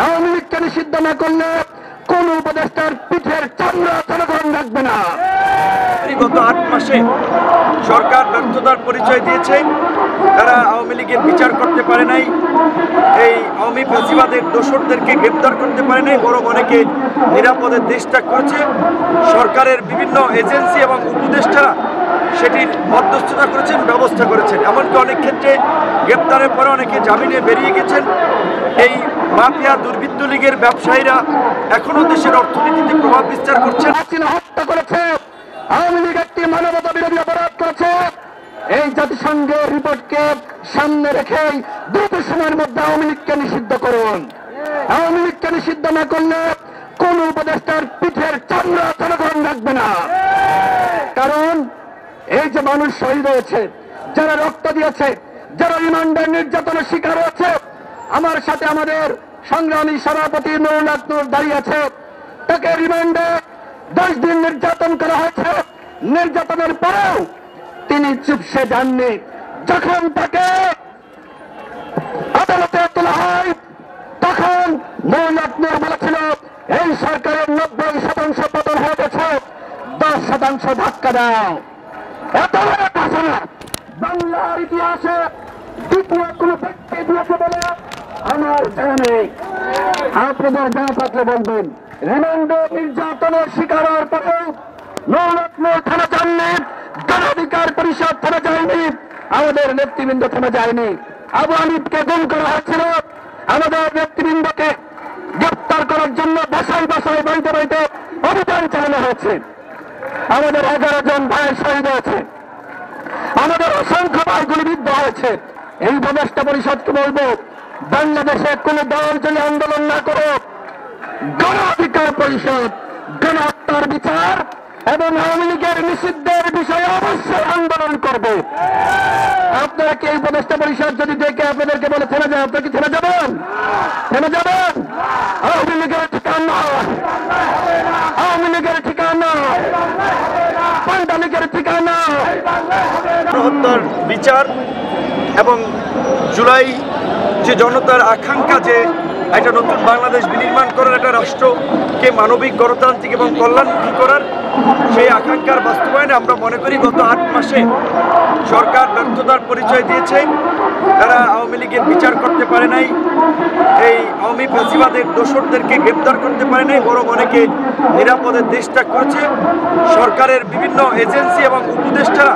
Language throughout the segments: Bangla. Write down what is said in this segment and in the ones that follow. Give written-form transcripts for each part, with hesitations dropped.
আওয়ামী লীগকে নিষিদ্ধ না করলে কোন উপদেষ্টার পিঠের চামড়া জনগণ রাখবে না। গত 8 মাসে সরকার ব্যর্থতার পরিচয় দিয়েছে। তারা আওয়ামী লীগের বিচার করতে পারে নাই, এই আওয়ামী ফ্যাসিবাদের দোসরদেরকে গ্রেপ্তার করতে পারে নাই, বরং অনেকে নিরাপদে দেশ ত্যাগ করেছে। সরকারের বিভিন্ন এজেন্সি এবং উপদেষ্টারা সেটির মধ্যস্থতা করেছেন, ব্যবস্থা করেছেন। এমনকি অনেক ক্ষেত্রে গ্রেপ্তারের পরে অনেকে জামিনে বেরিয়ে গেছেন। এই মাফিয়া দুর্বৃত্ত লীগের ব্যবসায়ীরা এখনো দেশের অর্থনীতিতে প্রভাব বিস্তার করছেন। হত্যা করেছে, আওয়ামী লীগ একটি মানবতা বিরোধী অপরাধ করেছে। এই জাতিসংঘের রিপোর্টকে সামনে রেখে দ্রুত সময়ের মধ্যে আওয়ামী লীগকে নিষিদ্ধ করুন। আওয়ামী লীগকে নিষিদ্ধ না করলে কোন উপদেষ্টার পিঠের চামড়া জনগণ রাখবে না। কারণ এই যে মানুষ শহীদ হয়েছে, যারা রক্ত দিয়েছে, যারা রিমান্ডের নির্যাতনের শিকার হয়েছে, আমার সাথে আমাদের সংগ্রামী সভাপতি নুরুল হক নূর দাঁড়িয়ে আছে। তাকে রিমান্ডে 10 দিন নির্যাতন করা হয়েছে। নির্যাতনের পরেও তিনি চুপসে যাননি। যখন তাকে আদালতে তোলা হয় তখন নুরুল হক নূর বলেছিল এই সরকারের 90% পতন হয়ে গেছে, 10% ধাক্কা দাও। এত বড় ঘোষণা বাংলার ইতিহাসে দ্বিতীয় কোন ব্যক্তি দিয়েছে বলে আমার জানা নেই। আপনাদের জানা থাকলে বলবেন। রিমান্ডে নির্যাতনের শিকার হওয়ার পরেও নুরুল হক নূর থানা যাননি, গণ অধিকার পরিষদ থানা যায়নি, আমাদের নেতৃবৃন্দ থানা যায়নি। আবু হানিফকে গুম করা হয়েছিল, আমাদের নেতৃবৃন্দকে গ্রেপ্তার করার জন্য বাসায় বাসায় বাড়িতে বাড়িতে অভিযান চালানো হয়েছে। আমাদের 11 জন ভাই শহীদ হয়েছে, আমাদের অসংখ্য ভাই গুলিবিদ্ধ হয়েছে। এই উপদেষ্টা পরিষদকে বলবো, বাংলাদেশে কোন দল যদি আন্দোলন না করে গণ অধিকার পরিষদ গণহত্যার বিচার এবং আওয়ামী লীগের নিষিদ্ধের বিষয়ে অবশ্যই আন্দোলন করবে। আপনারা কি এই উপদেষ্টা পরিষদ যদি ডেকে আপনাদেরকে বলে থেমে যান, আপনারা কি থেমে যাবেন? থেমে যাবেন? আওয়ামী লীগের ঠিকানা, আওয়ামী লীগের ঠিকানা, পান্ডা লীগের ঠিকানা। গণহত্যার বিচার এবং জুলাই যে জনতার আকাঙ্ক্ষা যে একটা নতুন বাংলাদেশ বিনির্মাণ করার, একটা রাষ্ট্রকে মানবিক, গণতান্ত্রিক এবং কল্যাণমুখী করার, সেই আকাঙ্ক্ষার বাস্তবায়নে আমরা মনে করি গত 8 মাসে সরকার ব্যর্থতার পরিচয় দিয়েছে। তারা আওয়ামী লীগের বিচার করতে পারে নাই, এই আওয়ামী ফ্যাসিবাদের দোসরদেরকে গ্রেপ্তার করতে পারে নাই, বরং অনেকে নিরাপদে দেশ ত্যাগ করেছে। সরকারের বিভিন্ন এজেন্সি এবং উপদেষ্টারা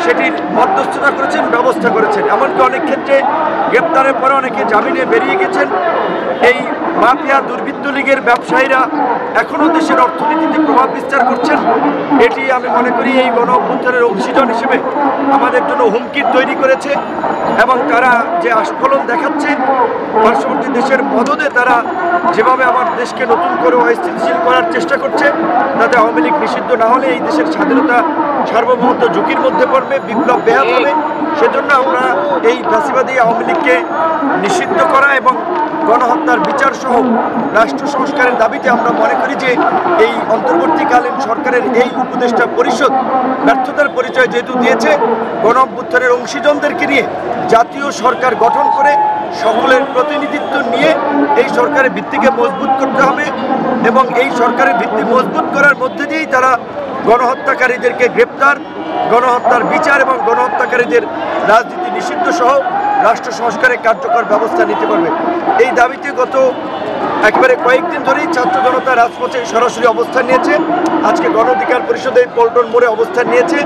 সেটির মধ্যস্থতা করেছেন, ব্যবস্থা করেছেন। এমনকি অনেক ক্ষেত্রে গ্রেপ্তারের পরে অনেকে জামিনে বেরিয়ে গেছেন। এই মাফিয়া দুর্বৃত্ত লীগের ব্যবসায়ীরা এখনো দেশের অর্থনীতিতে প্রভাব বিস্তার করছেন। এটি আমি মনে করি এই গণ অভ্যুত্থানের অংশীজন হিসেবে আমাদের জন্য হুমকির তৈরি করেছে এবং তারা যে আস্ফলন দেখাচ্ছে পার্শ্ববর্তী দেশের মদদে, তারা যেভাবে আমার দেশকে নতুন করে অস্থিতিশীল করার চেষ্টা করছে, তাতে আওয়ামী লীগ নিষিদ্ধ না হলে এই দেশের স্বাধীনতা সার্বভৌমত্ব ঝুঁকির মধ্যে পড়বে, বিপ্লব ব্যাহত হবে। সেজন্য আমরা এই ফ্যাসিবাদী আওয়ামী লীগকে নিষিদ্ধ করা এবং গণহত্যার বিচার সহ রাষ্ট্র সংস্কারের দাবিতে আমরা মনে করি যে এই অন্তর্বর্তীকালীন সরকারের এই উপদেষ্টা পরিষদ ব্যর্থতার পরিচয় যেহেতু দিয়েছে, গণ অভ্যুত্থানের অংশীজনদেরকে নিয়ে জাতীয় সরকার গঠন করে সকলের প্রতিনিধিত্ব নিয়ে এই সরকারের ভিত্তিকে মজবুত করতে হবে এবং এই সরকারের ভিত্তি মজবুত করার মধ্যে দিয়েই তারা গণহত্যাকারীদেরকে গ্রেপ্তার, গণহত্যার বিচার এবং গণহত্যাকারীদের রাজনীতি নিষিদ্ধ সহ রাষ্ট্র সংস্কারে কার্যকর ব্যবস্থা নিতে পারবে। এই দাবিতে গত একেবারে কয়েকদিন ধরেই ছাত্র জনতা রাজপথে সরাসরি অবস্থান নিয়েছে। আজকে গণ অধিকার পরিষদে পল্টন মোড়ে অবস্থান নিয়েছে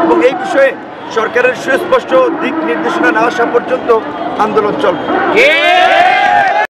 এবং এই বিষয়ে সরকারের সুস্পষ্ট দিক নির্দেশনা না আসা পর্যন্ত আন্দোলন চলবে।